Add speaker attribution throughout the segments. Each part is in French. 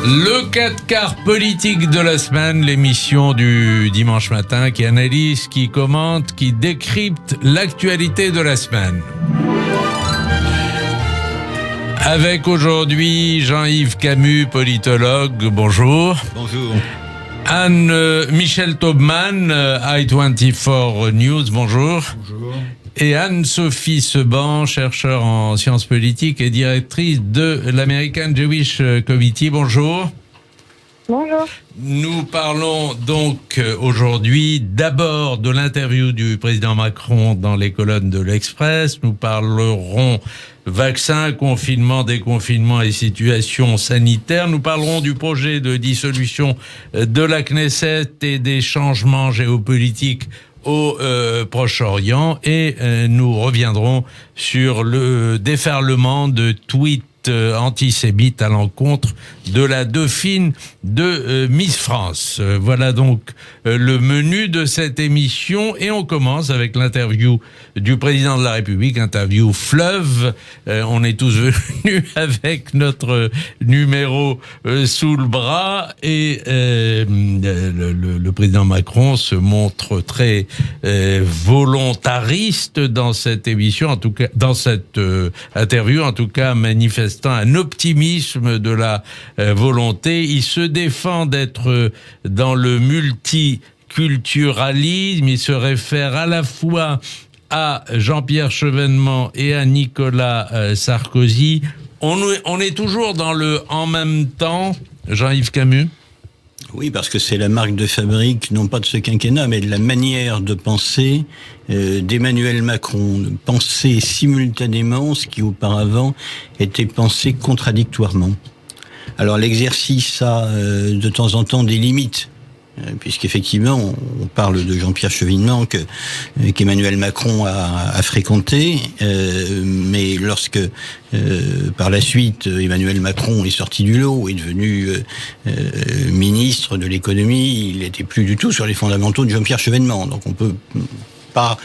Speaker 1: Le 4 quarts politique de la semaine, l'émission du dimanche matin qui analyse, qui commente, qui décrypte l'actualité de la semaine. Avec aujourd'hui Jean-Yves Camus, politologue, bonjour.
Speaker 2: Bonjour.
Speaker 1: Michel Taubman, I24 News, bonjour.
Speaker 2: Bonjour.
Speaker 1: Et Anne-Sophie Seban, chercheure en sciences politiques et directrice de l'American Jewish Committee. Bonjour.
Speaker 3: Bonjour.
Speaker 1: Nous parlons donc aujourd'hui d'abord de l'interview du président Macron dans les colonnes de l'Express. Nous parlerons vaccins, confinement, déconfinement et situation sanitaire. Nous parlerons du projet de dissolution de la Knesset et des changements géopolitiques au Proche-Orient, et nous reviendrons sur le déferlement de tweets antisémites à l'encontre de la dauphine de Miss France. Voilà donc le menu de cette émission, et on commence avec l'interview du président de la République, interview fleuve. On est tous venus avec notre numéro sous le bras, et le président Macron se montre très volontariste dans cette émission, en tout cas dans cette interview, en tout cas manifestant un optimisme de la volonté. Il se défend d'être dans le multiculturalisme. Il se réfère à la fois à Jean-Pierre Chevènement et à Nicolas Sarkozy. On est toujours dans le « en même temps », Jean-Yves Camus.
Speaker 2: Oui, parce que c'est la marque de fabrique, non pas de ce quinquennat, mais de la manière de penser d'Emmanuel Macron, de penser simultanément ce qui auparavant était pensé contradictoirement. Alors l'exercice a de temps en temps des limites, puisqu'effectivement on parle de Jean-Pierre Chevènement qu'Emmanuel Macron a fréquenté, mais lorsque par la suite Emmanuel Macron est sorti du lot, est devenu ministre de l'économie, il n'était plus du tout sur les fondamentaux de Jean-Pierre Chevènement. Donc on peut pas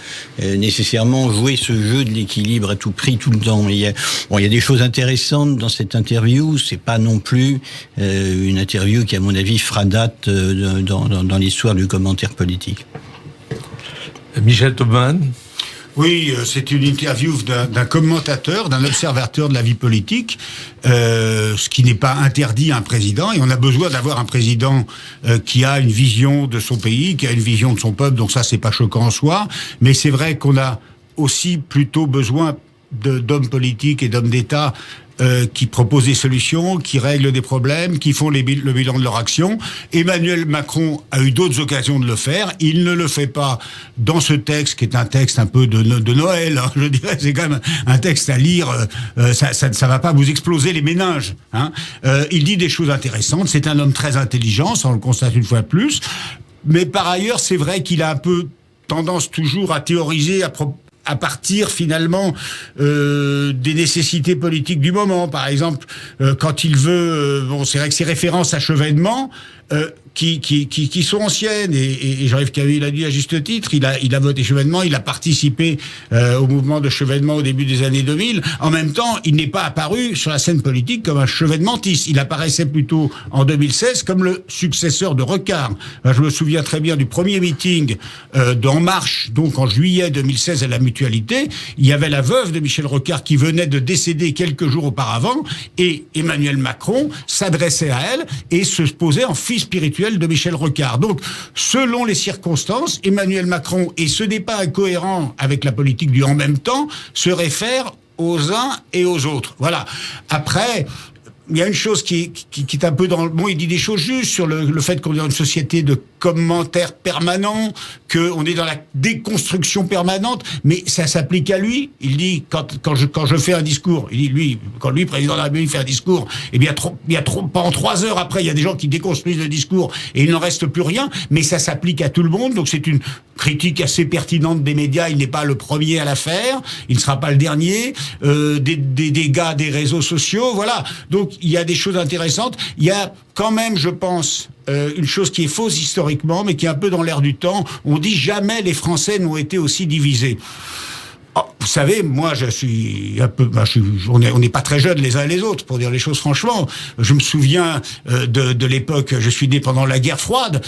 Speaker 2: nécessairement jouer ce jeu de l'équilibre à tout prix tout le temps. Il y a des choses intéressantes dans cette interview. C'est pas non plus une interview qui, à mon avis, fera date dans l'histoire du commentaire politique.
Speaker 1: Michel Taubman.
Speaker 4: Oui, c'est une interview d'un commentateur, d'un observateur de la vie politique, ce qui n'est pas interdit à un président. Et on a besoin d'avoir un président qui a une vision de son pays, qui a une vision de son peuple. Donc ça, c'est pas choquant en soi. Mais c'est vrai qu'on a aussi plutôt besoin d'hommes politiques et d'hommes d'État qui proposent des solutions, qui règlent des problèmes, qui font le bilan de leur action. Emmanuel Macron a eu d'autres occasions de le faire. Il ne le fait pas dans ce texte, qui est un texte un peu de Noël. Hein, je dirais, c'est quand même un texte à lire. Ça va pas vous exploser les méninges. Hein. Il dit des choses intéressantes. C'est un homme très intelligent, ça on le constate une fois de plus. Mais par ailleurs, c'est vrai qu'il a un peu tendance toujours à théoriser à partir finalement des nécessités politiques du moment. Par exemple, quand il veut, c'est vrai que ses références à Chevènement qui sont anciennes, et Jean-Yves Camus l'a dit à juste titre, il a voté Chevènement, il a participé au mouvement de Chevènement au début des années 2000. En même temps, il n'est pas apparu sur la scène politique comme un chevènementiste. Il apparaissait plutôt en 2016 comme le successeur de Rocard. Je me souviens très bien du premier meeting d'En Marche, donc en juillet 2016 à la Mutualité. Il y avait la veuve de Michel Rocard qui venait de décéder quelques jours auparavant, et Emmanuel Macron s'adressait à elle et se posait en fils spirituel de Michel Rocard. Donc, selon les circonstances, Emmanuel Macron, et ce n'est pas incohérent avec la politique du « en même temps », se réfère aux uns et aux autres. Voilà. Après, il y a une chose qui est un peu dans le... Bon, il dit des choses justes sur le fait qu'on est dans une société de commentaires permanents, qu'on est dans la déconstruction permanente, mais ça s'applique à lui. Il dit, quand je fais un discours, il dit, quand lui, président de la République, fait un discours, eh bien, pendant 3 heures après, il y a des gens qui déconstruisent le discours et il n'en reste plus rien, mais ça s'applique à tout le monde, donc c'est une critique assez pertinente des médias. Il n'est pas le premier à la faire, il ne sera pas le dernier, des dégâts des réseaux sociaux, voilà. Donc, il y a des choses intéressantes. Il y a quand même, je pense, une chose qui est fausse historiquement, mais qui est un peu dans l'air du temps. On dit jamais les Français n'ont été aussi divisés. Oh, savez, moi, je suis un peu, on n'est pas très jeunes les uns et les autres, pour dire les choses franchement. Je me souviens de l'époque, je suis né pendant la guerre froide,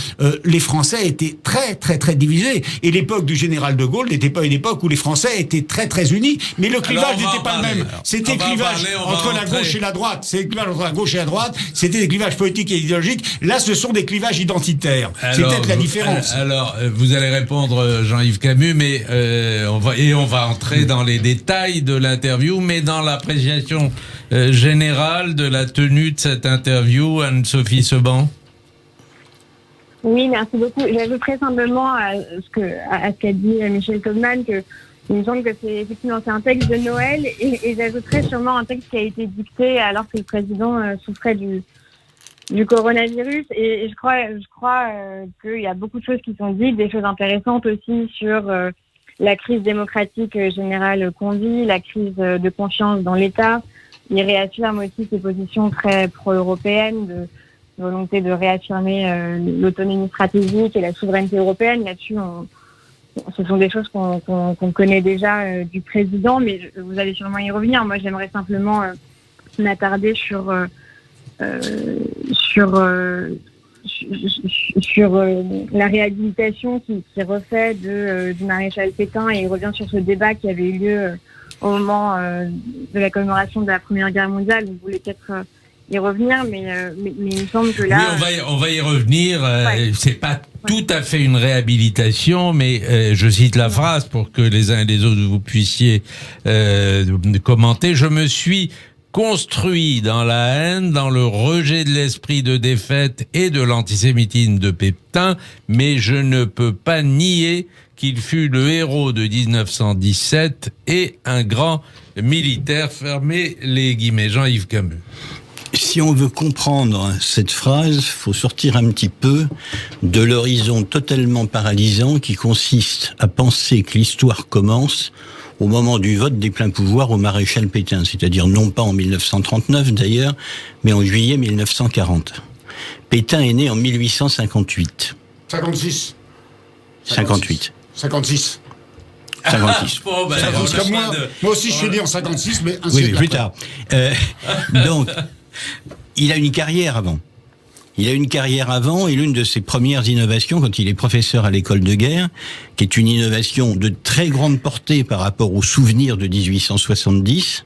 Speaker 4: les Français étaient très, très, très divisés. Et l'époque du général de Gaulle n'était pas une époque où les Français étaient très, très unis. Mais le clivage n'était pas le même. C'était le clivage entre la gauche et la droite. C'est le clivage entre la gauche et la droite. C'était des clivages politiques et idéologiques. Là, ce sont des clivages identitaires. C'est peut-être la différence.
Speaker 1: Alors, vous allez répondre, Jean-Yves Camus, mais on va entrer dans les détails de l'interview, mais dans l'appréciation générale de la tenue de cette interview, Anne-Sophie Seban.
Speaker 3: Oui, merci beaucoup. J'ajouterais simplement à ce qu'a dit Michel Kaufmann que il me semble que c'est un texte de Noël et j'ajouterais sûrement un texte qui a été dicté alors que le président souffrait du coronavirus et je crois qu'il y a beaucoup de choses qui sont dites, des choses intéressantes aussi sur la crise démocratique générale qu'on vit, la crise de confiance dans l'État. Il réaffirme aussi ses positions très pro-européennes, de volonté de réaffirmer l'autonomie stratégique et la souveraineté européenne. Là-dessus, ce sont des choses qu'on connaît déjà du président, mais vous allez sûrement y revenir. Moi, j'aimerais simplement m'attarder sur la réhabilitation qui refait du maréchal Pétain, et il revient sur ce débat qui avait eu lieu au moment de la commémoration de la Première Guerre mondiale. Vous voulez peut-être y revenir, mais il me semble que là...
Speaker 1: Oui, on va y revenir.
Speaker 3: Ouais.
Speaker 1: C'est pas tout à fait une réhabilitation, mais je cite la phrase pour que les uns et les autres vous puissiez commenter. Je me suis construit dans la haine, dans le rejet de l'esprit de défaite et de l'antisémitisme de Pétain, mais je ne peux pas nier qu'il fut le héros de 1917 et un grand militaire. Fermez les guillemets. Jean-Yves Camus.
Speaker 2: Si on veut comprendre cette phrase, faut sortir un petit peu de l'horizon totalement paralysant qui consiste à penser que l'histoire commence au moment du vote des pleins pouvoirs au maréchal Pétain, c'est-à-dire non pas en 1939 d'ailleurs, mais en juillet 1940. Pétain est né en 1858.
Speaker 4: 56.
Speaker 2: 58.
Speaker 4: 56.
Speaker 2: 56.
Speaker 1: Bon, ben,
Speaker 4: Comme moi aussi je suis né en 56, mais un
Speaker 2: Oui,
Speaker 4: siècle
Speaker 2: mais plus
Speaker 4: après.
Speaker 2: tard. Donc, il a une carrière avant. Il a une carrière avant, et l'une de ses premières innovations, quand il est professeur à l'école de guerre, qui est une innovation de très grande portée par rapport aux souvenirs de 1870,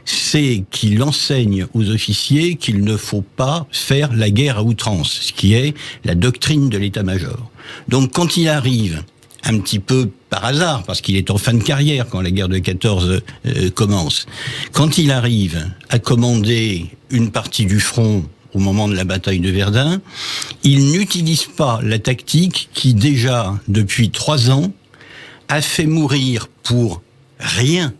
Speaker 2: c'est qu'il enseigne aux officiers qu'il ne faut pas faire la guerre à outrance, ce qui est la doctrine de l'état-major. Donc, quand il arrive, un petit peu par hasard, parce qu'il est en fin de carrière quand la guerre de 14 commence, quand il arrive à commander une partie du front au moment de la bataille de Verdun, il n'utilise pas la tactique qui déjà, depuis 3 ans, a fait mourir pour rien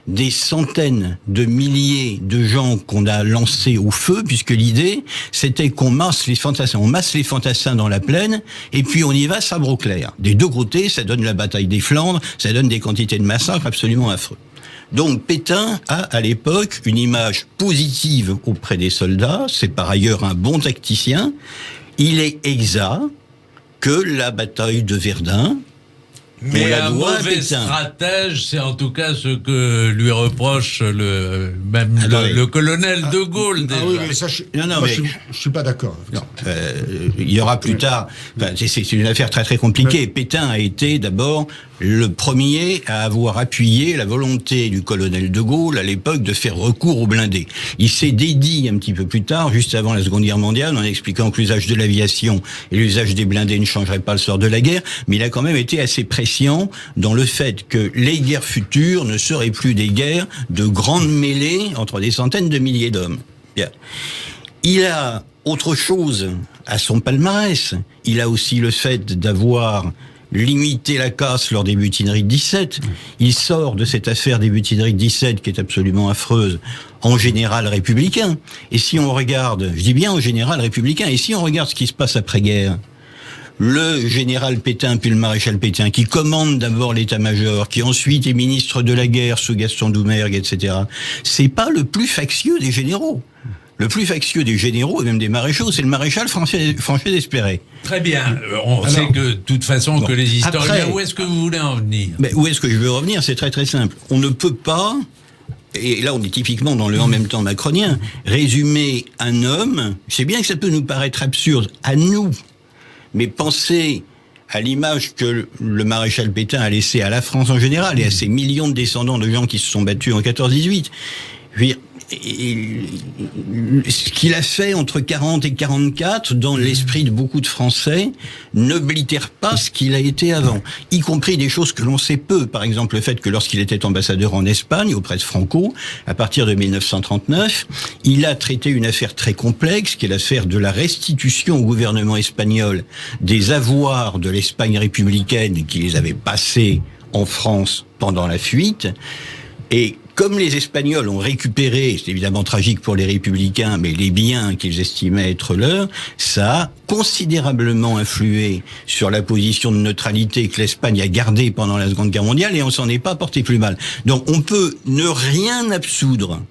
Speaker 2: des centaines de milliers de gens qu'on a lancés au feu, puisque l'idée, c'était qu'on masse les fantassins. On masse les fantassins dans la plaine, et puis on y va sabre au clair. Des deux côtés, ça donne la bataille des Flandres, ça donne des quantités de massacres absolument affreux. Donc Pétain a, à l'époque, une image positive auprès des soldats. C'est par ailleurs un bon tacticien. Il est exact que la bataille de Verdun,
Speaker 1: mais un mauvais stratège, c'est en tout cas ce que lui reproche le colonel de Gaulle. Déjà.
Speaker 4: Ah oui, mais ça, je suis pas d'accord.
Speaker 2: Il y aura plus tard. Enfin, c'est une affaire très très compliquée. Pétain a été d'abord le premier à avoir appuyé la volonté du colonel de Gaulle à l'époque de faire recours aux blindés. Il s'est dédié un petit peu plus tard, juste avant la Seconde Guerre mondiale, en expliquant que l'usage de l'aviation et l'usage des blindés ne changeraient pas le sort de la guerre, mais il a quand même été assez prescient dans le fait que les guerres futures ne seraient plus des guerres de grandes mêlées entre des centaines de milliers d'hommes. Bien. Il a autre chose à son palmarès. Il a aussi le fait d'avoir limiter la casse lors des mutineries de 17. Il sort de cette affaire des mutineries de 17, qui est absolument affreuse, en général républicain. Et si on regarde, je dis bien en général républicain, et si on regarde ce qui se passe après-guerre, le général Pétain puis le maréchal Pétain, qui commande d'abord l'état-major, qui ensuite est ministre de la guerre sous Gaston Doumergue, etc., c'est pas le plus factieux des généraux. le plus factieux des généraux et même des maréchaux, c'est le maréchal Franchet d'Espéré.
Speaker 1: Très bien. On sait que, de toute façon, que les historiens...
Speaker 2: Après,
Speaker 1: où est-ce que vous voulez en venir?
Speaker 2: Où est-ce que je veux revenir? C'est très très simple. On ne peut pas, et là on est typiquement dans le en même temps macronien, résumer un homme, c'est bien que ça peut nous paraître absurde, à nous, mais penser à l'image que le maréchal Pétain a laissée à la France en général et à ces millions de descendants de gens qui se sont battus en 14-18. Ce qu'il a fait entre 40 et 44 dans l'esprit de beaucoup de Français n'oblitère pas ce qu'il a été avant, y compris des choses que l'on sait peu. Par exemple, le fait que lorsqu'il était ambassadeur en Espagne auprès de Franco, à partir de 1939, il a traité une affaire très complexe, qui est l'affaire de la restitution au gouvernement espagnol des avoirs de l'Espagne républicaine qui les avait passés en France pendant la fuite. Et comme les Espagnols ont récupéré, c'est évidemment tragique pour les Républicains, mais les biens qu'ils estimaient être leurs, ça a considérablement influé sur la position de neutralité que l'Espagne a gardée pendant la Seconde Guerre mondiale, et on s'en est pas porté plus mal. Donc on peut ne rien absoudre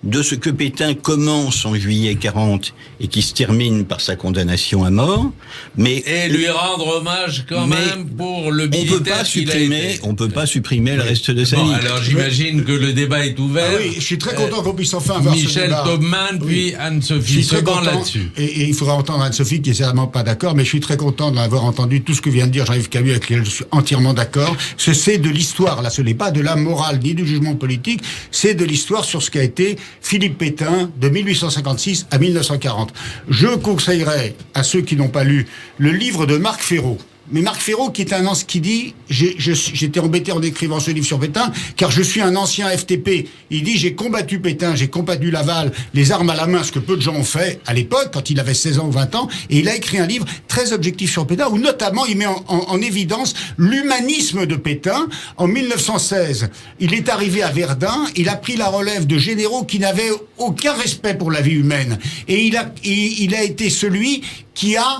Speaker 2: de ce que Pétain commence en juillet 40 et qui se termine par sa condamnation à mort, mais
Speaker 1: et lui rendre hommage quand même pour le militaire qu'il a été.
Speaker 2: On peut pas supprimer le reste de sa vie.
Speaker 1: Alors j'imagine que le débat est ouvert.
Speaker 4: Ah oui, je suis très content qu'on puisse enfin avoir ce débat.
Speaker 1: Michel Taubman, puis Anne-Sophie Seban là-dessus.
Speaker 4: Et il faudra entendre Anne-Sophie qui est certainement pas d'accord, mais je suis très content d'avoir entendu tout ce que vient de dire Jean-Yves Camus, avec lequel je suis entièrement d'accord. C'est de l'histoire, là, ce n'est pas de la morale ni du jugement politique, c'est de l'histoire sur ce qu'a été Philippe Pétain de 1856 à 1940. Je conseillerais à ceux qui n'ont pas lu le livre de Marc Fesneau. Mais Marc Fesneau, qui est un ancien, qui dit, j'étais embêté en écrivant ce livre sur Pétain, car je suis un ancien FTP. Il dit, j'ai combattu Pétain, j'ai combattu Laval, les armes à la main, ce que peu de gens ont fait à l'époque, quand il avait 16 ans ou 20 ans, et il a écrit un livre très objectif sur Pétain, où notamment il met en évidence l'humanisme de Pétain. En 1916, il est arrivé à Verdun, il a pris la relève de généraux qui n'avaient aucun respect pour la vie humaine. Et il a été celui qui a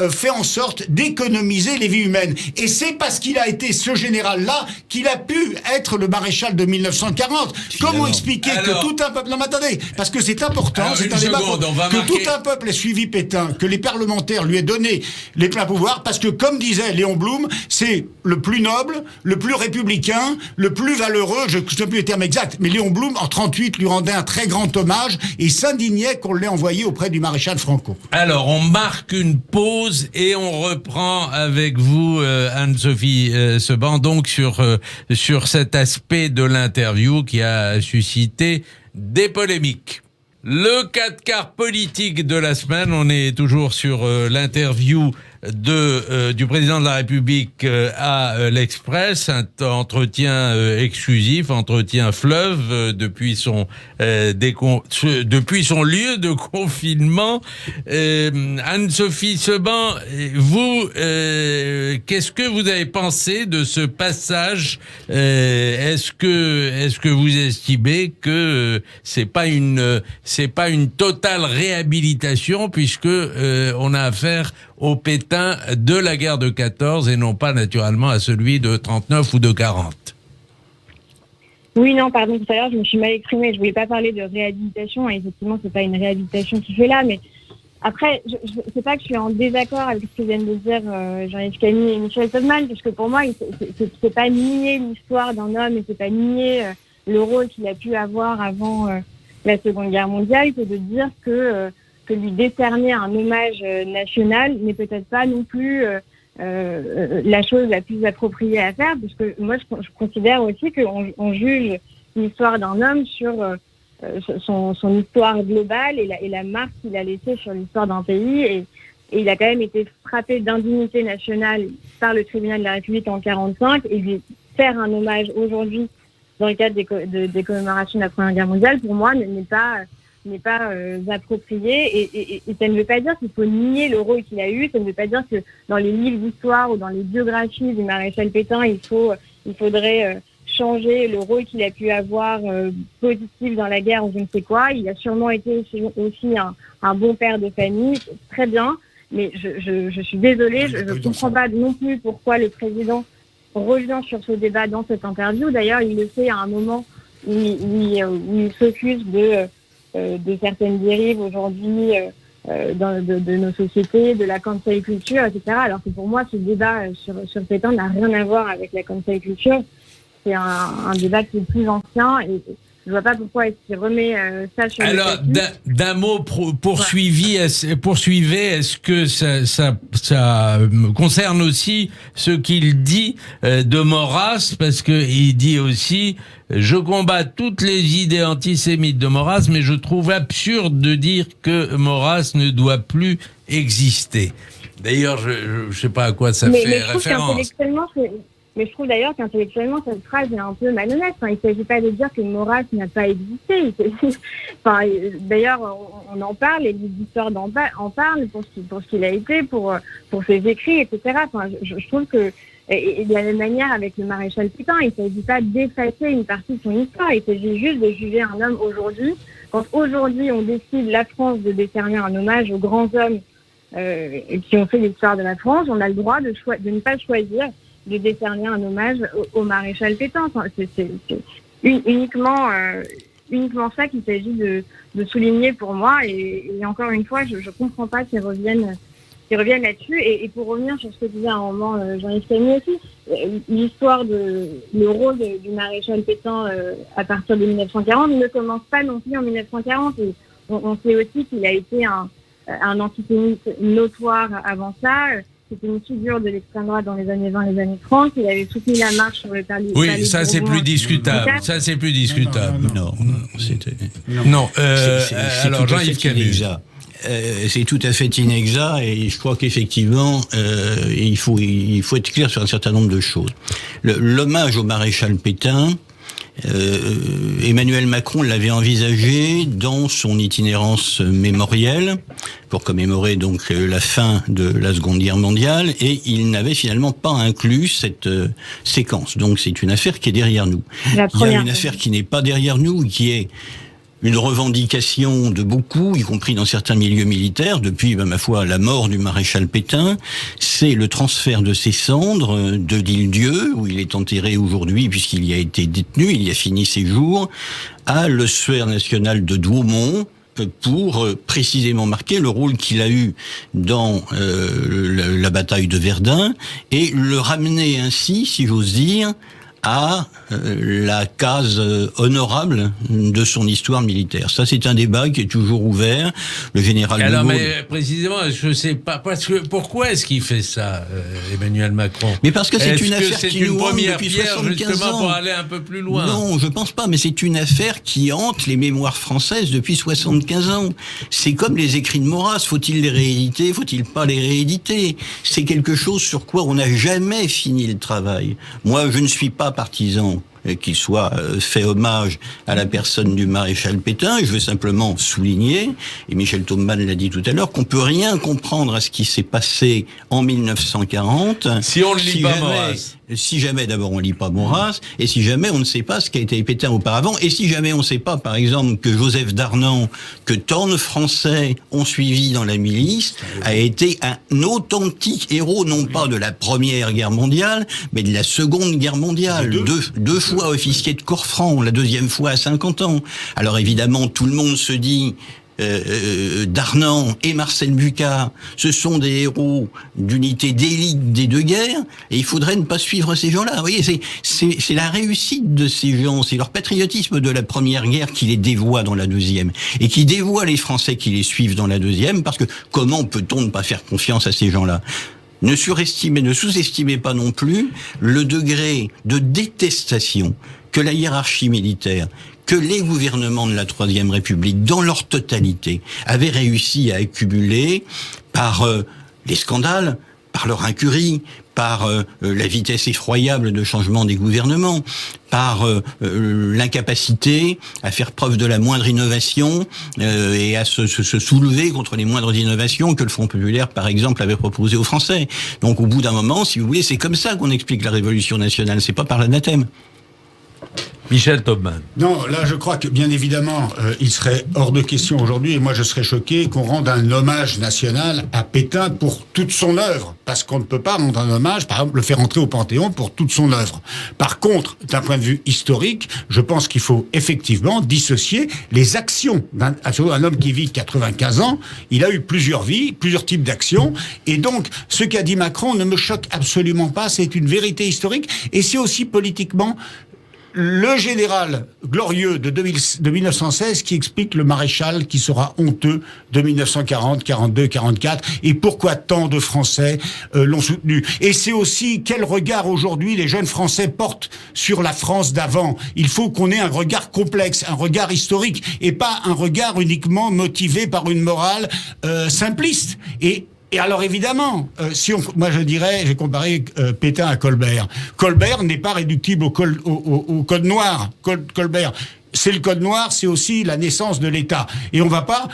Speaker 4: fait en sorte d'économiser les vies humaines. Et c'est parce qu'il a été ce général-là qu'il a pu être le maréchal de 1940. Comment expliquer que tout un peuple... Non mais attendez, parce que c'est important, c'est un débat que tout un peuple ait suivi Pétain, que les parlementaires lui aient donné les pleins pouvoirs, parce que comme disait Léon Blum, c'est le plus noble, le plus républicain, le plus valeureux, je ne sais plus les termes exacts, mais Léon Blum, en 38, lui rendait un très grand hommage et s'indignait qu'on l'ait envoyé auprès du maréchal Franco.
Speaker 1: Alors, on marque une pause et on reprend avec vous, Anne-Sophie Seban, donc sur cet aspect de l'interview qui a suscité des polémiques. Le 4 politique de la semaine, on est toujours sur l'interview du président de la République à l'Express, un entretien exclusif, entretien fleuve depuis son lieu de confinement. Anne-Sophie Seban, vous, qu'est-ce que vous avez pensé de ce passage? Est-ce que vous estimez que c'est pas une totale réhabilitation, puisque on a affaire au Pétain de la guerre de 14 et non pas naturellement à celui de 39 ou de 40.
Speaker 3: Oui, non, pardon, tout à l'heure, je me suis mal exprimée. Je voulais pas parler de réhabilitation. Et effectivement, c'est pas une réhabilitation qui fait là, mais après, c'est pas que je suis en désaccord avec ce que viennent de dire Jean-Yves Camus et Michel Taubman, puisque pour moi, c'est pas nier l'histoire d'un homme et c'est pas nier le rôle qu'il a pu avoir avant la Seconde Guerre mondiale, c'est de dire que lui décerner un hommage national n'est peut-être pas non plus la chose la plus appropriée à faire, parce que moi je considère aussi qu'on juge l'histoire d'un homme sur son histoire globale et la marque qu'il a laissée sur l'histoire d'un pays, et il a quand même été frappé d'indignité nationale par le tribunal de la République en 1945, et lui faire un hommage aujourd'hui dans le cadre des commémorations de la Première Guerre mondiale, pour moi, n'est pas approprié, et ça ne veut pas dire qu'il faut nier le rôle qu'il a eu, ça ne veut pas dire que dans les livres d'histoire ou dans les biographies du maréchal Pétain, il faudrait changer le rôle qu'il a pu avoir positif dans la guerre ou je ne sais quoi. Il a sûrement été aussi un bon père de famille, très bien, mais je suis désolée, je ne comprends pas non plus pourquoi le président revient sur ce débat dans cette interview. D'ailleurs, il le fait à un moment où il s'occuse de certaines dérives aujourd'hui de nos sociétés, de la cancel culture, etc. Alors que pour moi, ce débat sur Pétain n'a rien à voir avec la cancel culture. C'est un débat qui est plus ancien et je vois pas pourquoi est-ce qu'il remet ça sur le tapis.
Speaker 1: Alors, d'un mot poursuivez, est-ce que ça concerne aussi ce qu'il dit de Maurras, parce que il dit aussi je combats toutes les idées antisémites de Maurras, mais je trouve absurde de dire que Maurras ne doit plus exister. D'ailleurs, je sais pas à quoi ça fait référence.
Speaker 3: Mais je trouve d'ailleurs qu'intellectuellement, cette phrase est un peu malhonnête. Enfin, il ne s'agit pas de dire que Maurras n'a pas existé. Enfin, d'ailleurs, on en parle, et les histoires en parlent pour ce qu'il a été, pour ses écrits, etc. Enfin, je trouve que, et de la même manière avec le maréchal Pétain, il ne s'agit pas d'effacer une partie de son histoire. Il s'agit juste de juger un homme aujourd'hui. Quand aujourd'hui, on décide, la France, de décerner un hommage aux grands hommes qui ont fait l'histoire de la France, on a le droit de ne pas choisir de décerner un hommage au maréchal Pétain. Enfin, c'est uniquement ça qu'il s'agit de souligner pour moi. Et encore une fois, je comprends pas qu'ils reviennent là-dessus. Et pour revenir sur ce que disait à un moment Jean-Yves Camus aussi, l'histoire le rôle du maréchal Pétain à partir de 1940 ne commence pas non plus en 1940. Et on sait aussi qu'il a été un antisémite notoire avant ça. C'était une figure de l'extrême droite dans les années 20, les années 30. Il avait soutenu la marche sur le palais.
Speaker 1: Oui, ça c'est plus discutable. Ça c'est plus discutable. Non. Alors Jean-Yves Camus.
Speaker 2: C'est tout à fait inexact et je crois qu'effectivement il faut être clair sur un certain nombre de choses. L'hommage au maréchal Pétain, Emmanuel Macron l'avait envisagé dans son itinérance mémorielle pour commémorer donc la fin de la Seconde Guerre mondiale, et il n'avait finalement pas inclus cette séquence. Donc c'est une affaire qui est derrière nous. Il y a une affaire qui n'est pas derrière nous, qui est une revendication de beaucoup, y compris dans certains milieux militaires, depuis, ma foi, la mort du maréchal Pétain, c'est le transfert de ses cendres de l'Île-Dieu, où il est enterré aujourd'hui, puisqu'il y a été détenu, il y a fini ses jours, à l'ossuaire national de Douaumont, pour précisément marquer le rôle qu'il a eu dans la bataille de Verdun, et le ramener ainsi, si j'ose dire, à la case honorable de son histoire militaire. Ça, c'est un débat qui est toujours ouvert. Le général de Gaulle...
Speaker 1: Alors, mais précisément, je ne sais pas, parce que pourquoi est-ce qu'il fait ça, Emmanuel Macron?
Speaker 2: Mais parce que c'est une affaire qui nous hante depuis 75
Speaker 1: justement
Speaker 2: ans.
Speaker 1: Pour aller un peu plus loin.
Speaker 2: Non, je pense pas, mais c'est une affaire qui hante les mémoires françaises depuis 75 ans. C'est comme les écrits de Maurras. Faut-il les rééditer? Faut-il pas les rééditer? C'est quelque chose sur quoi on n'a jamais fini le travail. Moi, je ne suis pas partisan qu'il soit fait hommage à la personne du maréchal Pétain. Je veux simplement souligner, et Michel Taubman l'a dit tout à l'heure, qu'on peut rien comprendre à ce qui s'est passé en 1940
Speaker 1: si on ne lit pas Maurras.
Speaker 2: Si jamais, d'abord, on lit pas Maurras, et si jamais on ne sait pas ce qu'a été Pétain auparavant, et si jamais on ne sait pas, par exemple, que Joseph Darnan, que tant de Français ont suivi dans la milice, a été un authentique héros, non pas de la Première Guerre mondiale, mais de la Seconde Guerre mondiale. Deux fois officier de corps franc, la deuxième fois à 50 ans. Alors évidemment, tout le monde se dit... Darnan et Marcel Bucard, ce sont des héros d'unités d'élite des deux guerres, et il faudrait ne pas suivre ces gens-là. Vous voyez, c'est la réussite de ces gens, c'est leur patriotisme de la Première Guerre qui les dévoie dans la deuxième, et qui dévoie les Français qui les suivent dans la deuxième, parce que comment peut-on ne pas faire confiance à ces gens-là? Ne sous-estimez pas non plus le degré de détestation que la hiérarchie militaire, que les gouvernements de la Troisième République, dans leur totalité, avaient réussi à accumuler par les scandales, par leur incurie, par la vitesse effroyable de changement des gouvernements, par l'incapacité à faire preuve de la moindre innovation et à se soulever contre les moindres innovations que le Front populaire, par exemple, avait proposé aux Français. Donc, au bout d'un moment, si vous voulez, c'est comme ça qu'on explique la Révolution nationale, c'est pas par l'anathème.
Speaker 1: Michel Taubman.
Speaker 4: Non, là, je crois que, bien évidemment, il serait hors de question aujourd'hui, et moi, je serais choqué qu'on rende un hommage national à Pétain pour toute son œuvre. Parce qu'on ne peut pas rendre un hommage, par exemple, le faire entrer au Panthéon pour toute son œuvre. Par contre, d'un point de vue historique, je pense qu'il faut effectivement dissocier les actions d'un homme qui vit 95 ans. Il a eu plusieurs vies, plusieurs types d'actions. Et donc, ce qu'a dit Macron ne me choque absolument pas. C'est une vérité historique. Et c'est aussi politiquement le général glorieux de 1916 qui explique le maréchal qui sera honteux de 1940, 42, 44 et pourquoi tant de Français l'ont soutenu. Et c'est aussi quel regard aujourd'hui les jeunes Français portent sur la France d'avant. Il faut qu'on ait un regard complexe, un regard historique et pas un regard uniquement motivé par une morale simpliste. Et alors évidemment, moi je dirais, j'ai comparé Pétain à Colbert. Colbert n'est pas réductible au code noir. Colbert, c'est le code noir, c'est aussi la naissance de l'État. Et on va pas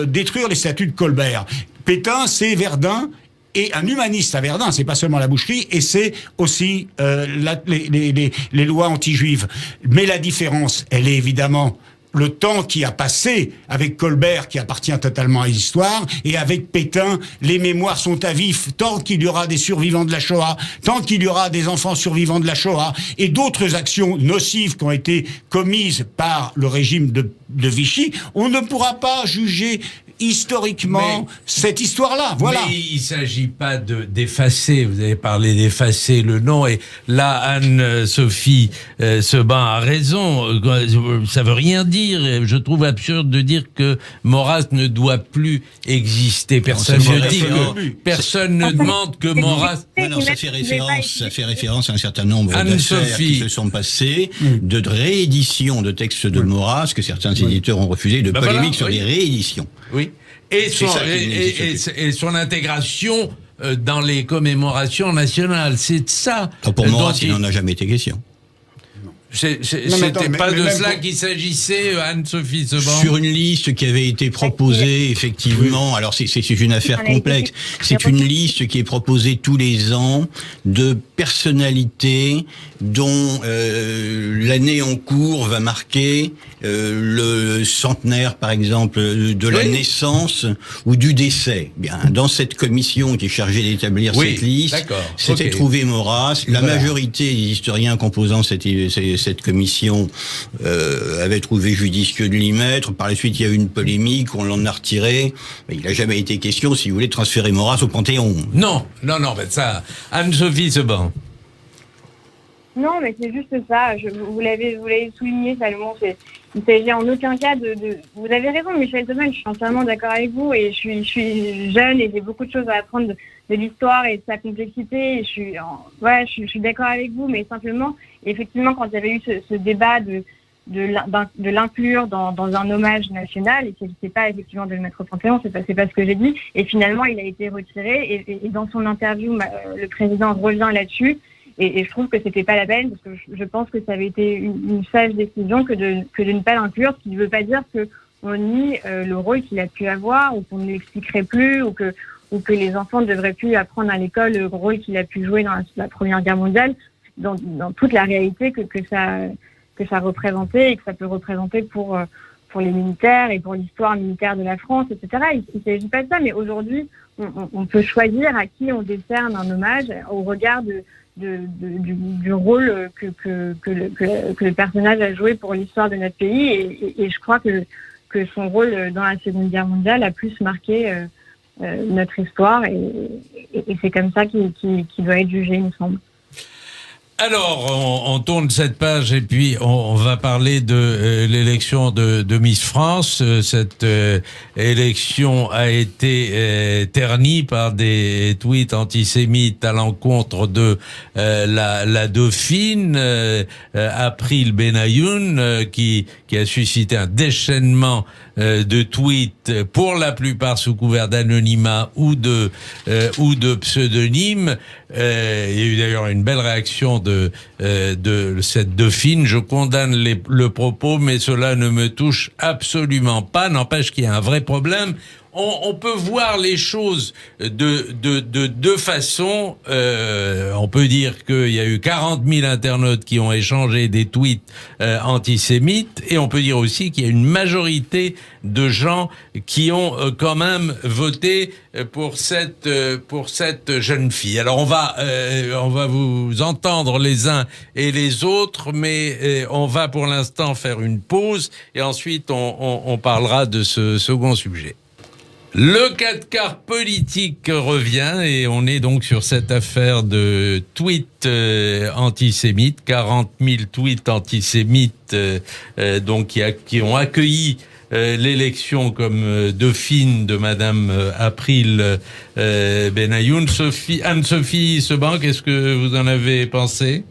Speaker 4: détruire les statuts de Colbert. Pétain, c'est Verdun. Et un humaniste à Verdun, c'est pas seulement la boucherie, et c'est aussi les lois anti-juives. Mais la différence, elle est évidemment le temps qui a passé avec Colbert, qui appartient totalement à l'histoire, et avec Pétain, les mémoires sont à vif. Tant qu'il y aura des survivants de la Shoah, tant qu'il y aura des enfants survivants de la Shoah, et d'autres actions nocives qui ont été commises par le régime de Vichy, on ne pourra pas juger historiquement cette histoire-là. Voilà.
Speaker 1: Mais il ne s'agit pas d'effacer, vous avez parlé d'effacer le nom, et là, Anne-Sophie Seban a raison, ça veut rien dire. Je trouve absurde de dire que Maurras ne doit plus exister. Personne ne demande que Maurras...
Speaker 2: Non, ça fait référence à un certain nombre d'affaires qui se sont passées, de rééditions de textes de Maurras, que certains éditeurs ont refusé, de polémiques sur les rééditions.
Speaker 1: Oui. Et son intégration dans les commémorations nationales. C'est ça.
Speaker 2: Pour Maurras, il n'en a jamais été question.
Speaker 1: C'était pas de cela qu'il s'agissait, Anne-Sophie Seban.
Speaker 2: Sur une liste qui avait été proposée, effectivement, alors c'est une affaire complexe, c'est une liste qui est proposée tous les ans de personnalités dont l'année en cours va marquer le centenaire, par exemple, de la naissance ou du décès. Bien, dans cette commission qui est chargée d'établir cette liste, s'était trouvé Maurras. La majorité des historiens composant cette commission avait trouvé judicieux de l'y mettre. Par la suite, il y a eu une polémique, on l'en a retiré. Mais il n'a jamais été question, si vous voulez, de transférer Maurras au Panthéon.
Speaker 1: Non, mais ça, Anne-Sophie Seban.
Speaker 3: Non, mais c'est juste ça. Vous l'avez souligné, Salomon. Il s'agit en aucun cas de... Vous avez raison, Michel Taubman, je suis entièrement d'accord avec vous. Et je suis jeune et j'ai beaucoup de choses à apprendre de l'histoire et de sa complexité. Et je suis d'accord avec vous, mais simplement, effectivement, quand il y avait eu ce débat de l'inclure dans un hommage national, et c'est pas effectivement de le mettre au Panthéon, c'est pas ce que j'ai dit. Et finalement, il a été retiré. Et dans son interview, le président revient là-dessus. Et je trouve que c'était pas la peine, parce que je pense que ça avait été une sage décision que de ne pas l'inclure, ce qui ne veut pas dire qu'on nie le rôle qu'il a pu avoir, ou qu'on ne l'expliquerait plus, ou que les enfants ne devraient plus apprendre à l'école le rôle qu'il a pu jouer dans la Première Guerre mondiale, dans toute la réalité que ça représentait et que ça peut représenter pour les militaires et pour l'histoire militaire de la France, etc. Il ne s'agit pas de ça, mais aujourd'hui, on peut choisir à qui on décerne un hommage au regard du rôle que le personnage a joué pour l'histoire de notre pays, et je crois que son rôle dans la Seconde Guerre mondiale a plus marqué notre histoire, et c'est comme ça qu'il doit être jugé, il me semble.
Speaker 1: Alors, on tourne cette page et puis on va parler de l'élection de Miss France. Cette élection a été ternie par des tweets antisémites à l'encontre de la dauphine, April Benayoun, qui a suscité un déchaînement de tweets, pour la plupart sous couvert d'anonymat ou de pseudonyme. Il y a eu d'ailleurs une belle réaction de cette dauphine. Je condamne le propos, mais cela ne me touche absolument pas. N'empêche qu'il y a un vrai problème. on peut voir les choses de deux façons. On peut dire qu'il y a eu 40 000 internautes qui ont échangé des tweets antisémites, et on peut dire aussi qu'il y a une majorité de gens qui ont quand même voté pour cette jeune fille. Alors on va vous entendre les uns et les autres, mais on va pour l'instant faire une pause et ensuite on parlera de ce second sujet. Le 4 politique revient et on est donc sur cette affaire de tweets antisémites, 40 000 tweets antisémites donc qui ont accueilli l'élection comme dauphine de Madame April Benayoun. Anne-Sophie Seban, qu'est-ce que vous en avez pensé?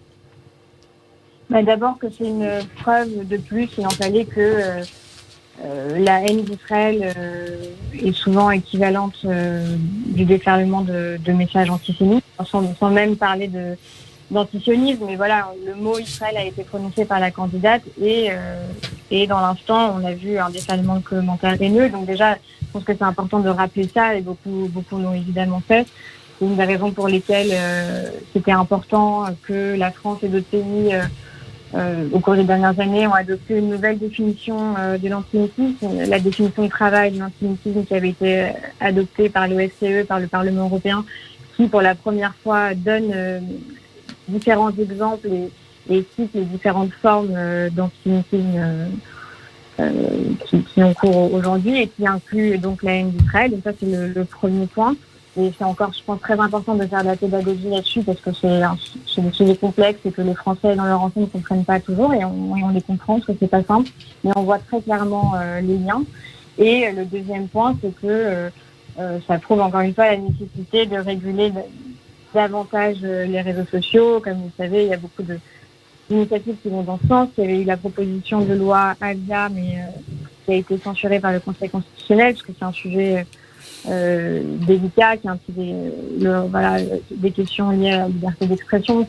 Speaker 3: D'abord que c'est une preuve de plus, il en fallait que la haine d'Israël est souvent équivalente du déferlement de messages antisémites, sans même parler d'antisionisme. Mais voilà, le mot Israël a été prononcé par la candidate et dans l'instant, on a vu un déferlement de commentaires haineux. Donc déjà, je pense que c'est important de rappeler ça, et beaucoup l'ont évidemment fait. C'est une des raisons pour lesquelles c'était important que la France et d'autres pays au cours des dernières années, ont adopté une nouvelle définition de l'antisémitisme, la définition de travail de l'antisémitisme qui avait été adoptée par l'OSCE, par le Parlement européen, qui pour la première fois donne différents exemples et cite les différentes formes d'antisémitisme qui ont cours aujourd'hui et qui inclut donc la haine d'Israël. Donc ça, c'est le premier point. Et c'est encore, je pense, très important de faire de la pédagogie là-dessus parce que c'est des sujets complexes et que les Français dans leur ensemble ne comprennent pas toujours et on les comprend parce que c'est pas simple. Mais on voit très clairement les liens. Et le deuxième point, c'est que ça prouve encore une fois la nécessité de réguler davantage les réseaux sociaux. Comme vous le savez, il y a beaucoup d'initiatives qui vont dans ce sens. Il y avait eu la proposition de loi Avia, mais qui a été censurée par le Conseil constitutionnel parce que c'est un sujet délicat, qui implique des questions liées à la liberté d'expression,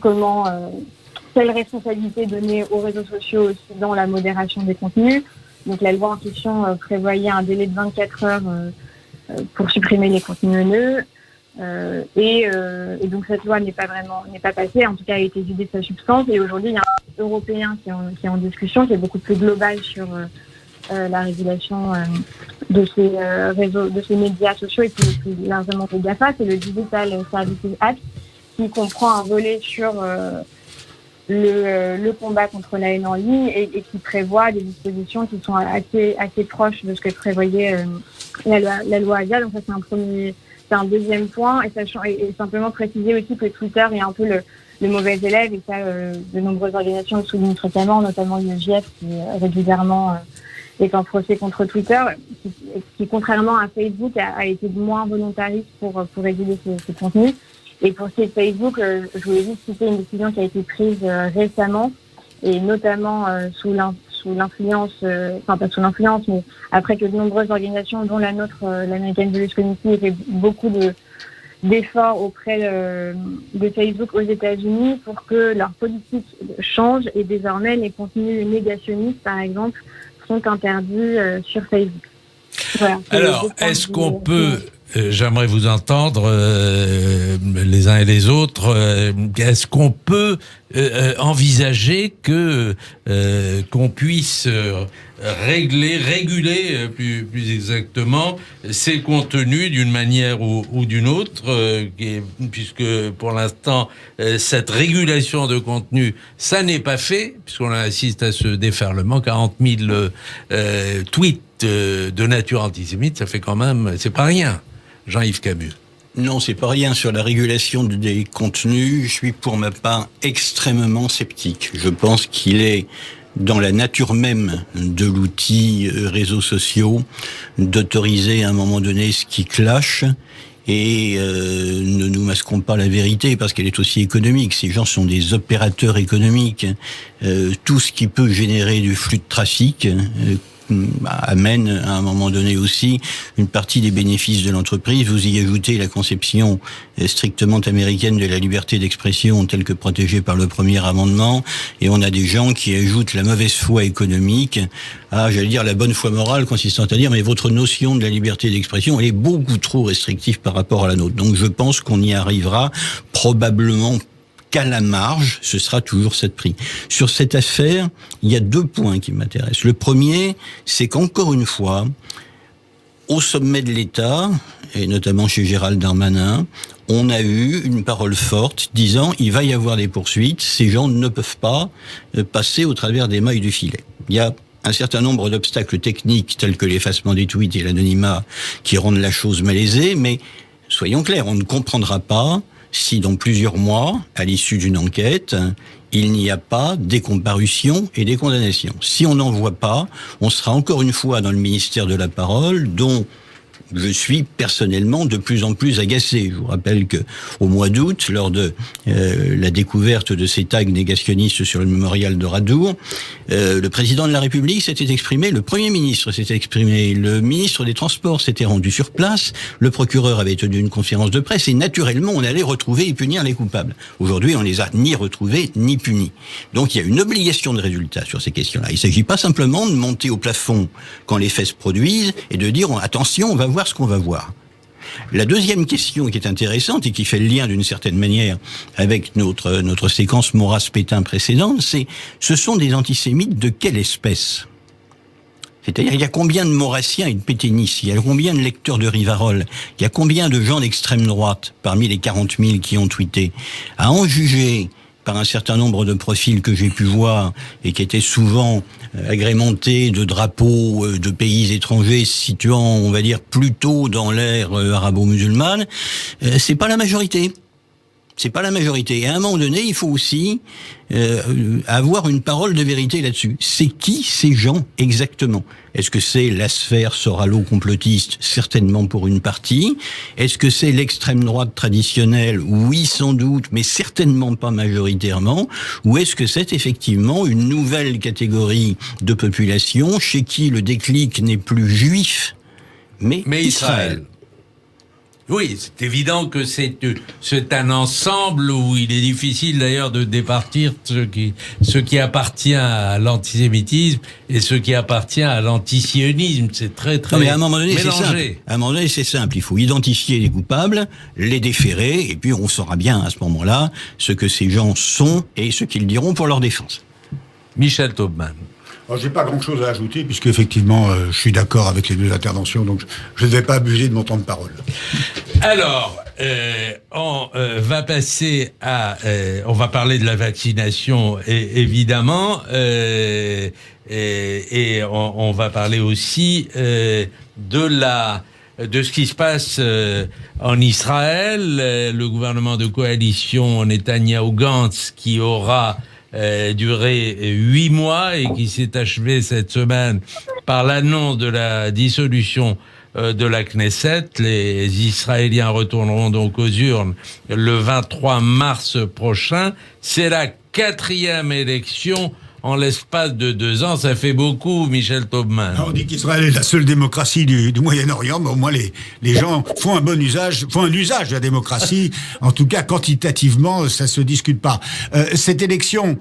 Speaker 3: quelle responsabilité donner aux réseaux sociaux aussi dans la modération des contenus. Donc la loi en question prévoyait un délai de 24 heures pour supprimer les contenus haineux. Et donc cette loi n'est pas passée, en tout cas a été vidée de sa substance. Et aujourd'hui, il y a un européen qui est en discussion, qui est beaucoup plus global sur la régulation de ces réseaux, de ces médias sociaux et plus largement des GAFA, c'est le Digital Services Act, qui comprend un volet sur le combat contre la haine en ligne et qui prévoit des dispositions qui sont assez proches de ce que prévoyait la loi Avia. Donc ça, c'est un deuxième point, et simplement préciser aussi que Twitter est un peu le mauvais élève, et ça, de nombreuses organisations le soulignent fréquemment, notamment l'UEJF qui régulièrement est en procès contre Twitter, qui contrairement à Facebook a été moins volontariste pour réguler ces contenus. Et pour ce qui est de Facebook, je voulais juste citer une décision qui a été prise récemment, et notamment sous l'influence, enfin pas sous l'influence, mais après que de nombreuses organisations, dont la nôtre, l'American Values Committee, aient fait beaucoup d'efforts auprès de Facebook aux États-Unis pour que leur politique change, et désormais les contenus négationnistes, par exemple, sont interdits sur Facebook. Voilà.
Speaker 1: Alors, est-ce qu'on peut... j'aimerais vous entendre les uns et les autres. Est-ce qu'on peut envisager qu'on puisse réguler plus exactement ces contenus d'une manière ou d'une autre, puisque pour l'instant cette régulation de contenu, ça n'est pas fait, puisqu'on assiste à ce déferlement, 40 000 tweets de nature antisémite, ça fait quand même, c'est pas rien. Jean-Yves Camus.
Speaker 2: Non, c'est pas rien sur la régulation des contenus. Je suis pour ma part extrêmement sceptique. Je pense qu'il est dans la nature même de l'outil réseaux sociaux d'autoriser à un moment donné ce qui clash. Et ne nous masquons pas la vérité, parce qu'elle est aussi économique. Ces gens sont des opérateurs économiques. Tout ce qui peut générer du flux de trafic amène à un moment donné aussi une partie des bénéfices de l'entreprise. Vous y ajoutez la conception strictement américaine de la liberté d'expression telle que protégée par le premier amendement, et on a des gens qui ajoutent la mauvaise foi économique à, j'allais dire, la bonne foi morale, consistant à dire mais votre notion de la liberté d'expression elle est beaucoup trop restrictive par rapport à la nôtre. Donc je pense qu'on y arrivera probablement qu'à la marge, ce sera toujours ça de prix. Sur cette affaire, il y a 2 points qui m'intéressent. Le premier, c'est qu'encore une fois, au sommet de l'État, et notamment chez Gérald Darmanin, on a eu une parole forte disant il va y avoir des poursuites, ces gens ne peuvent pas passer au travers des mailles du filet. Il y a un certain nombre d'obstacles techniques tels que l'effacement des tweets et l'anonymat qui rendent la chose malaisée, mais soyons clairs, on ne comprendra pas si dans plusieurs mois, à l'issue d'une enquête, il n'y a pas des comparutions et des condamnations. Si on n'en voit pas, on sera encore une fois dans le ministère de la parole, dont je suis personnellement de plus en plus agacé. Je vous rappelle que au mois d'août, lors de la découverte de ces tags négationnistes sur le mémorial de Radour, le président de la République s'était exprimé, le Premier ministre s'était exprimé, le ministre des Transports s'était rendu sur place, le procureur avait tenu une conférence de presse et naturellement on allait retrouver et punir les coupables. Aujourd'hui, on les a ni retrouvés ni punis. Donc il y a une obligation de résultat sur ces questions-là. Il ne s'agit pas simplement de monter au plafond quand les faits se produisent et de dire attention, on va voir ce qu'on va voir. La deuxième question qui est intéressante et qui fait le lien d'une certaine manière avec notre séquence Maurras-Pétain précédente, ce sont des antisémites de quelle espèce ? C'est-à-dire, il y a combien de Maurassiens et de Pétainistes ? Il y a combien de lecteurs de Rivarol ? Il y a combien de gens d'extrême droite parmi les 40 000 qui ont tweeté ? À en juger par un certain nombre de profils que j'ai pu voir et qui étaient souvent agrémentés de drapeaux de pays étrangers situant, on va dire, plutôt dans l'ère arabo-musulmane, c'est pas la majorité. C'est pas la majorité. Et à un moment donné, il faut aussi avoir une parole de vérité là-dessus. C'est qui ces gens exactement ? Est-ce que c'est la sphère soralo-complotiste ? Certainement pour une partie. Est-ce que c'est l'extrême droite traditionnelle ? Oui, sans doute, mais certainement pas majoritairement. Ou est-ce que c'est effectivement une nouvelle catégorie de population chez qui le déclic n'est plus juif, mais Israël ?
Speaker 1: Oui, c'est évident que c'est un ensemble où il est difficile d'ailleurs de départir ce qui appartient à l'antisémitisme et ce qui appartient à l'antisionisme. C'est très
Speaker 2: non, mais à un moment donné,
Speaker 1: mélangé.
Speaker 2: C'est simple. À un moment donné, c'est simple. Il faut identifier les coupables, les déférer, et puis on saura bien à ce moment-là ce que ces gens sont et ce qu'ils diront pour leur défense.
Speaker 1: Michel Taubman.
Speaker 4: Je n'ai pas grand-chose à ajouter, puisque effectivement, je suis d'accord avec les 2 interventions, donc je ne vais pas abuser de mon temps de parole.
Speaker 1: Alors, on va passer à... on va parler de la vaccination, évidemment, et on va parler aussi de ce qui se passe en Israël, le gouvernement de coalition Netanyahou-Gantz qui aura duré 8 mois et qui s'est achevé cette semaine par l'annonce de la dissolution de la Knesset. Les Israéliens retourneront donc aux urnes le 23 mars prochain. C'est la 4e élection en l'espace de 2 ans. Ça fait beaucoup, Michel Taubman.
Speaker 4: On dit qu'Israël est la seule démocratie du Moyen-Orient, mais au moins les gens font un usage de la démocratie. En tout cas, quantitativement, ça se discute pas. Cette élection,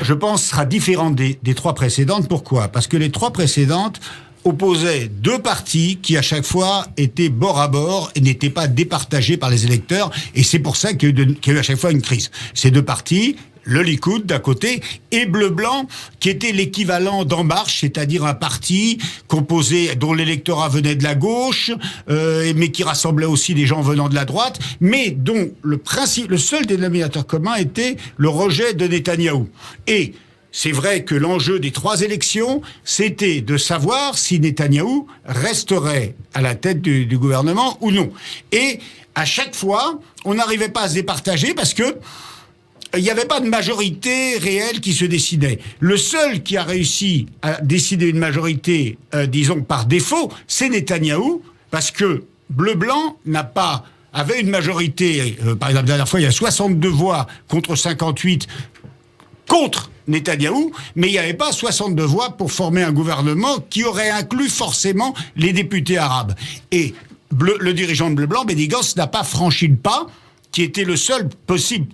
Speaker 4: je pense, sera différente des 3 précédentes. Pourquoi ? Parce que les 3 précédentes opposaient 2 partis qui, à chaque fois, étaient bord à bord et n'étaient pas départagés par les électeurs. Et c'est pour ça qu'il y a eu à chaque fois une crise. Ces 2 partis, le Likoud d'un côté et Bleu-Blanc qui était l'équivalent d'En Marche, c'est-à-dire un parti composé dont l'électorat venait de la gauche, mais qui rassemblait aussi des gens venant de la droite, mais dont le seul dénominateur commun était le rejet de Netanyahou. Et c'est vrai que l'enjeu des 3 élections, c'était de savoir si Netanyahou resterait à la tête du gouvernement ou non. Et à chaque fois, on n'arrivait pas à se départager parce que il n'y avait pas de majorité réelle qui se décidait. Le seul qui a réussi à décider une majorité, disons par défaut, c'est Netanyahou, parce que Bleu-Blanc avait une majorité, par exemple la dernière fois il y a 62 voix contre 58, contre Netanyahou, mais il n'y avait pas 62 voix pour former un gouvernement qui aurait inclus forcément les députés arabes. Et le dirigeant de Bleu-Blanc, Benny Gantz, n'a pas franchi le pas qui était le seul possible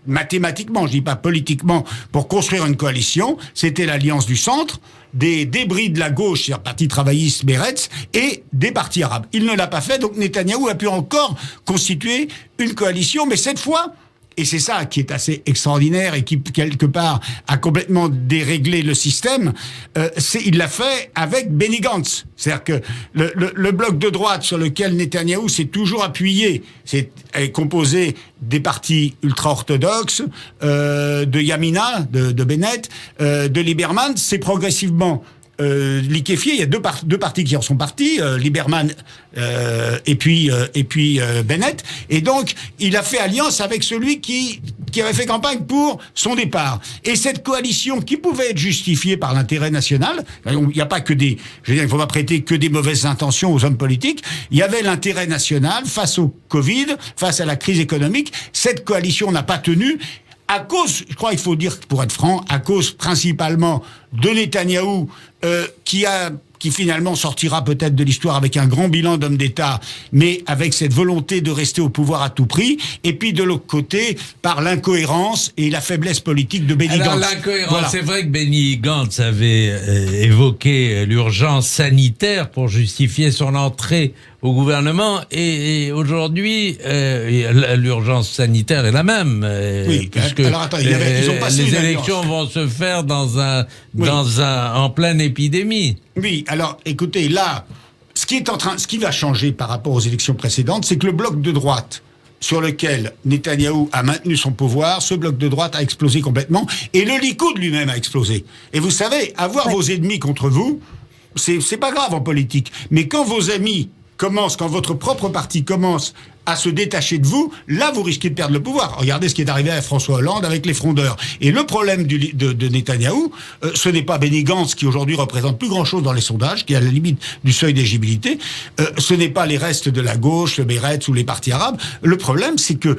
Speaker 4: mathématiquement, je dis pas politiquement, pour construire une coalition. C'était l'alliance du centre, des débris de la gauche, c'est-à-dire Parti travailliste, Meretz, et des partis arabes. Il ne l'a pas fait, donc Netanyahou a pu encore constituer une coalition, mais cette fois, et c'est ça qui est assez extraordinaire et qui, quelque part, a complètement déréglé le système, il l'a fait avec Benny Gantz. C'est-à-dire que le bloc de droite sur lequel Netanyahou s'est toujours appuyé, est composé des partis ultra-orthodoxes, de Yamina, de Bennett, de Lieberman. C'est progressivement liquéfié. Il y a deux partis qui en sont partis, Lieberman et puis Bennett. Et donc, il a fait alliance avec celui qui avait fait campagne pour son départ. Et cette coalition qui pouvait être justifiée par l'intérêt national, il n'y a pas que il ne faut pas prêter que des mauvaises intentions aux hommes politiques. Il y avait l'intérêt national face au Covid, face à la crise économique. Cette coalition n'a pas tenu. À cause, je crois qu'il faut dire, pour être franc, à cause principalement de Netanyahou, qui finalement sortira peut-être de l'histoire avec un grand bilan d'homme d'État, mais avec cette volonté de rester au pouvoir à tout prix, et puis de l'autre côté, par l'incohérence et la faiblesse politique de Benny Gantz.
Speaker 1: Alors l'incohérence, c'est vrai que Benny Gantz avait évoqué l'urgence sanitaire pour justifier son entrée au gouvernement, et aujourd'hui, l'urgence sanitaire est la même,
Speaker 4: oui,
Speaker 1: puisque
Speaker 4: alors attends, ils ont passé
Speaker 1: les élections vont se faire en pleine épidémie.
Speaker 4: Oui, alors écoutez, là, ce qui va changer par rapport aux élections précédentes, c'est que le bloc de droite sur lequel Netanyahou a maintenu son pouvoir, ce bloc de droite a explosé complètement, et le Likoud lui-même a explosé. Et vous savez, avoir vos ennemis contre vous, c'est pas grave en politique, mais quand vos amis quand votre propre parti commence à se détacher de vous, là, vous risquez de perdre le pouvoir. Regardez ce qui est arrivé à François Hollande avec les frondeurs. Et le problème de Netanyahou, ce n'est pas Benny Gantz, qui aujourd'hui représente plus grand-chose dans les sondages, qui est à la limite du seuil d'éligibilité. Ce n'est pas les restes de la gauche, le Meretz ou les partis arabes. Le problème, c'est que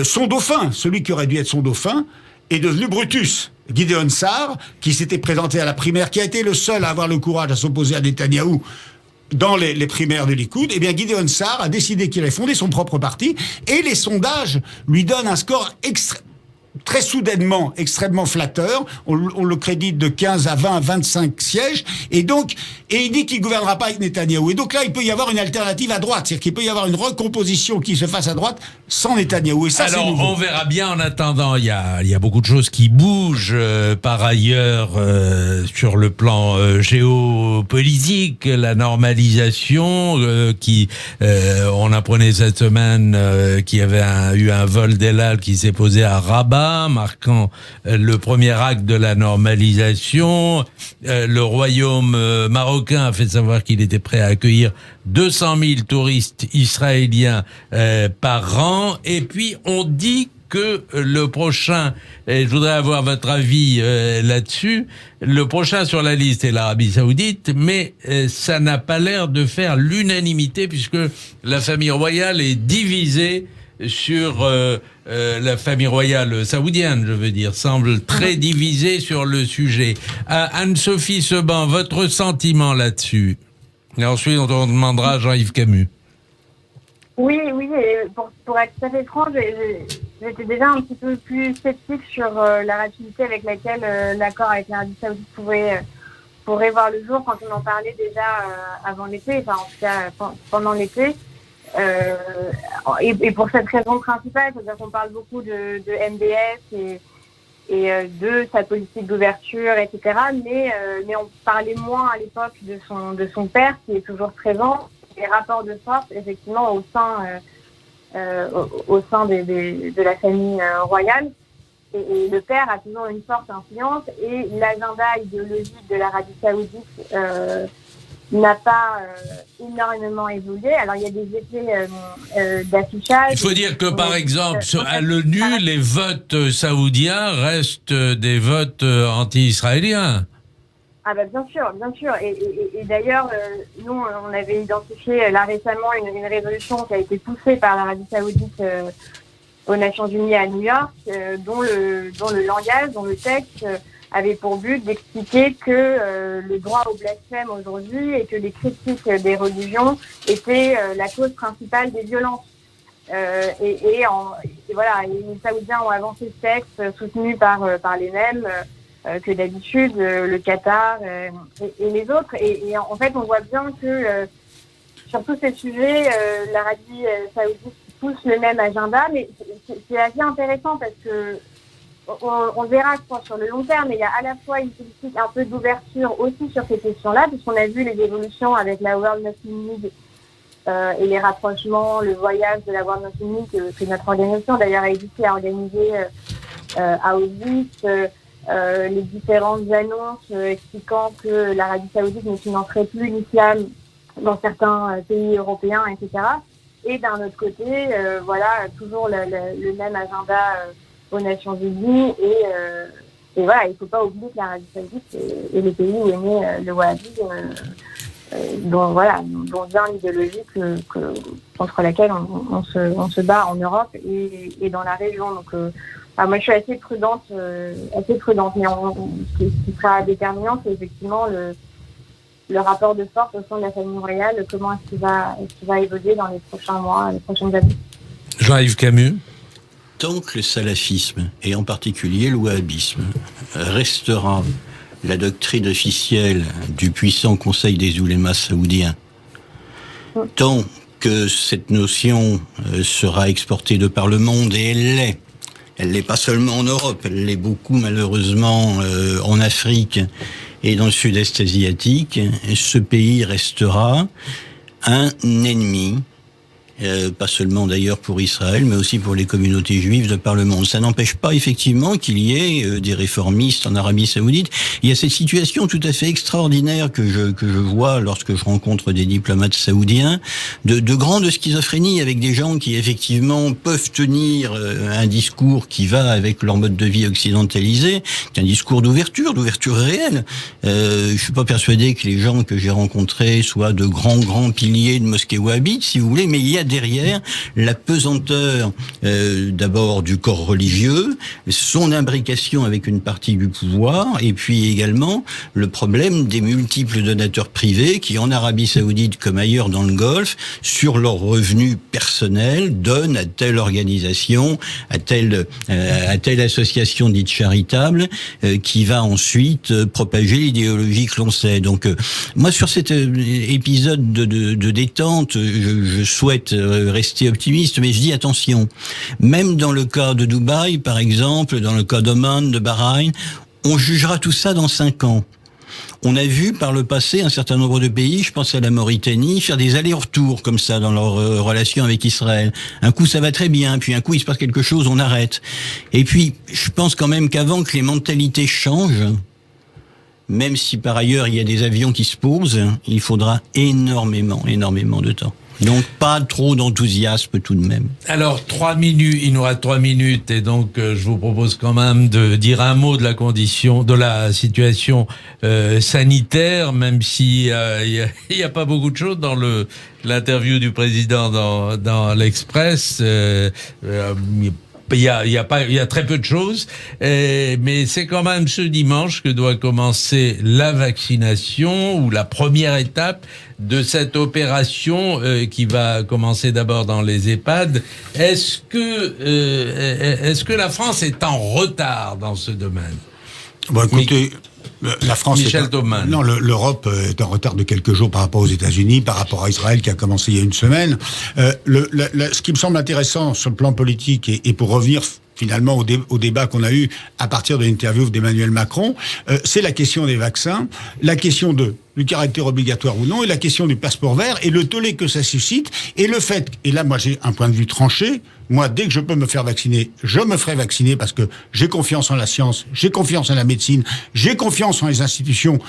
Speaker 4: son dauphin, celui qui aurait dû être son dauphin, est devenu Brutus. Gideon Sa'ar, qui s'était présenté à la primaire, qui a été le seul à avoir le courage à s'opposer à Netanyahou dans les primaires de Likoud, eh bien Gideon Sa'ar a décidé qu'il allait fonder son propre parti, et les sondages lui donnent un score très soudainement extrêmement flatteur. On le crédite de 15 à 20 à 25 sièges, et il dit qu'il gouvernera pas avec Netanyahou. Et donc là, il peut y avoir une alternative à droite, c'est-à-dire qu'il peut y avoir une recomposition qui se fasse à droite sans Netanyahou. Et ça,
Speaker 1: alors,
Speaker 4: c'est nouveau.
Speaker 1: On verra bien. En attendant, il y a beaucoup de choses qui bougent par ailleurs sur le plan géopolitique, la normalisation on apprenait cette semaine qu'il y avait eu un vol d'El Al qui s'est posé à Rabat, marquant le premier acte de la normalisation. Le royaume marocain a fait savoir qu'il était prêt à accueillir 200 000 touristes israéliens par an. Et puis, on dit que le prochain, et je voudrais avoir votre avis là-dessus, le prochain sur la liste est l'Arabie Saoudite, mais ça n'a pas l'air de faire l'unanimité, puisque la famille royale est divisée sur la famille royale saoudienne, je veux dire, semble très divisée sur le sujet. Anne-Sophie Seban, votre sentiment là-dessus? Et ensuite, on demandera à Jean-Yves Camus.
Speaker 3: Oui, et pour être tout à fait franc, j'étais déjà un petit peu plus sceptique sur la rapidité avec laquelle l'accord avec l'Arabie Saoudite pourrait voir le jour, quand on en parlait déjà avant l'été, enfin en tout cas pendant l'été. Et pour cette raison principale, c'est-à-dire qu'on parle beaucoup de MBS et de sa politique d'ouverture, etc. Mais on parlait moins à l'époque de son père, qui est toujours présent, les rapports de force, effectivement, au sein de la famille royale. Et le père a toujours une forte influence, et l'agenda idéologique de l'Arabie Saoudite n'a pas énormément évolué. Alors, il y a des effets d'affichage.
Speaker 1: Il faut dire que, par exemple, à l'ONU, les votes saoudiens restent des votes anti-israéliens.
Speaker 3: Ah bah bien sûr. Et d'ailleurs, nous, on avait identifié là récemment une résolution qui a été poussée par l'Arabie Saoudite aux Nations Unies à New York, dont le langage, dont le texte avait pour but d'expliquer que le droit au blasphème aujourd'hui et que les critiques des religions étaient la cause principale des violences. Et voilà, les Saoudiens ont avancé ce texte soutenu par les mêmes que d'habitude, le Qatar et les autres. Et en fait, on voit bien que sur tous ces sujets, l'Arabie saoudite pousse le même agenda, mais c'est assez intéressant parce que on verra, je pense, sur le long terme, mais il y a à la fois une politique un peu d'ouverture aussi sur ces questions-là, puisqu'on a vu les évolutions avec la World Muslim League et les rapprochements, le voyage de la World Muslim League que notre organisation, d'ailleurs, a organisé à Auschwitz, les différentes annonces expliquant que l'Arabie saoudite ne financerait plus l'islam dans certains pays européens, etc. Et d'un autre côté, voilà, toujours le même agenda aux Nations Unies et voilà, il ne faut pas oublier que l'Arabie saoudite est le pays où est né le wahhabisme, dont vient l'idéologie contre laquelle on se bat en Europe et dans la région. Donc moi je suis assez prudente, mais ce qui sera déterminant, c'est effectivement le rapport de force au sein de la famille royale, comment est-ce qu'il va évoluer dans les prochains mois, les prochaines années.
Speaker 1: Jean-Yves Camus.
Speaker 2: Tant que le salafisme, et en particulier le wahhabisme, restera la doctrine officielle du puissant Conseil des oulémas saoudiens, tant que cette notion sera exportée de par le monde, et elle l'est pas seulement en Europe, elle l'est beaucoup malheureusement en Afrique et dans le sud-est asiatique, ce pays restera un ennemi, pas seulement d'ailleurs pour Israël, mais aussi pour les communautés juives de par le monde. Ça n'empêche pas effectivement qu'il y ait des réformistes en Arabie Saoudite. Il y a cette situation tout à fait extraordinaire que je vois lorsque je rencontre des diplomates saoudiens, de grande schizophrénie avec des gens qui effectivement peuvent tenir un discours qui va avec leur mode de vie occidentalisé, un discours d'ouverture réelle. Je suis pas persuadé que les gens que j'ai rencontrés soient de grands piliers de mosquées wahhabites, si vous voulez, mais il y a derrière la pesanteur d'abord du corps religieux, son imbrication avec une partie du pouvoir, et puis également le problème des multiples donateurs privés qui, en Arabie Saoudite comme ailleurs dans le Golfe, sur leurs revenus personnels, donnent à telle organisation, à telle association dite charitable, qui va ensuite propager l'idéologie que l'on sait. Donc, moi, sur cet épisode de détente, je souhaite rester optimiste, mais je dis attention. Même dans le cas de Dubaï, par exemple, dans le cas d'Oman, de Bahreïn, on jugera tout ça dans 5 ans. On a vu par le passé un certain nombre de pays, je pense à la Mauritanie, faire des allers-retours comme ça dans leur relation avec Israël. Un coup ça va très bien, puis un coup il se passe quelque chose, on arrête. Et puis je pense quand même qu'avant que les mentalités changent, même si par ailleurs il y a des avions qui se posent, il faudra énormément de temps. Donc pas trop d'enthousiasme tout de même.
Speaker 1: Alors 3 minutes, il nous reste 3 minutes et donc je vous propose quand même de dire un mot de la situation sanitaire, même si il y a pas beaucoup de choses dans l'interview du président dans l'Express. Il y a très peu de choses, mais c'est quand même ce dimanche que doit commencer la vaccination ou la première étape de cette opération qui va commencer d'abord dans les EHPAD. Est-ce que la France est en retard dans ce domaine?
Speaker 4: Bon, écoutez, la France l'Europe est en retard de quelques jours par rapport aux États-Unis, par rapport à Israël qui a commencé il y a une semaine. Ce qui me semble intéressant sur le plan politique et pour revenir finalement au débat qu'on a eu à partir de l'interview d'Emmanuel Macron, c'est la question des vaccins, la question du caractère obligatoire ou non, et la question du passeport vert, et le tollé que ça suscite, et le fait, et là moi j'ai un point de vue tranché, moi dès que je peux me faire vacciner, je me ferai vacciner parce que j'ai confiance en la science, j'ai confiance en la médecine, j'ai confiance en les institutions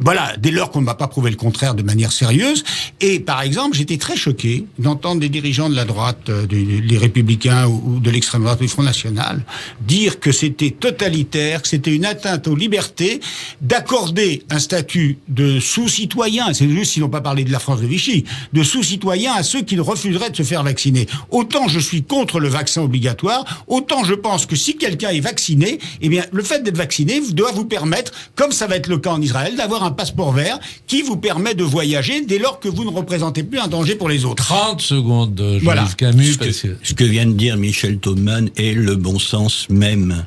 Speaker 4: Voilà, dès lors qu'on ne m'a pas prouvé le contraire de manière sérieuse. Et par exemple, j'étais très choqué d'entendre des dirigeants de la droite, des Républicains ou de l'extrême droite du Front National, dire que c'était totalitaire, que c'était une atteinte aux libertés d'accorder un statut de sous-citoyen, c'est juste s'ils n'ont pas parlé de la France de Vichy, de sous-citoyen à ceux qui refuseraient de se faire vacciner. Autant je suis contre le vaccin obligatoire, autant je pense que si quelqu'un est vacciné, eh bien, le fait d'être vacciné doit vous permettre, comme ça va être le cas en Israël, d'avoir un passeport vert qui vous permet de voyager dès lors que vous ne représentez plus un danger pour les autres.
Speaker 1: 30 secondes, Jean-Yves
Speaker 4: Voilà.
Speaker 1: Camus.
Speaker 2: Ce que vient de dire Michel Taubman est le bon sens même.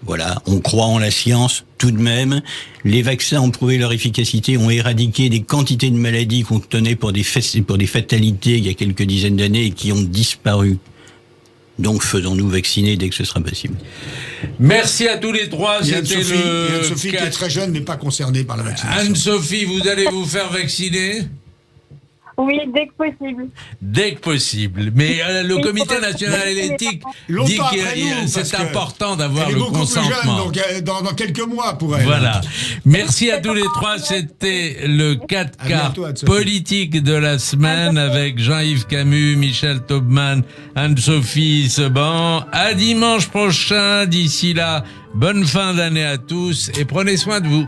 Speaker 2: Voilà, on croit en la science tout de même. Les vaccins ont prouvé leur efficacité, ont éradiqué des quantités de maladies qu'on tenait pour des fatalités il y a quelques dizaines d'années et qui ont disparu. Donc faisons-nous vacciner dès que ce sera possible.
Speaker 1: Merci à tous les trois.
Speaker 4: Et
Speaker 1: C'était
Speaker 4: Anne-Sophie qui est très jeune n'est pas concernée par la vaccination.
Speaker 1: Anne-Sophie, vous allez vous faire vacciner ?
Speaker 3: Oui, dès que possible.
Speaker 1: Dès que possible. Mais le Comité national de l'éthique dit
Speaker 4: Longtemps
Speaker 1: que
Speaker 4: après nous, parce
Speaker 1: c'est
Speaker 4: que
Speaker 1: important d'avoir
Speaker 4: elle est
Speaker 1: le
Speaker 4: beaucoup plus jeune,
Speaker 1: consentement.
Speaker 4: donc dans quelques mois pour elle.
Speaker 1: Voilà. Merci à tous les trois. C'était le 4
Speaker 4: À
Speaker 1: quarts
Speaker 4: bientôt, Anne-Sophie.
Speaker 1: politique de la semaine avec Jean-Yves Camus, Michel Taubman, Anne-Sophie Seban. À dimanche prochain. D'ici là, bonne fin d'année à tous et prenez soin de vous.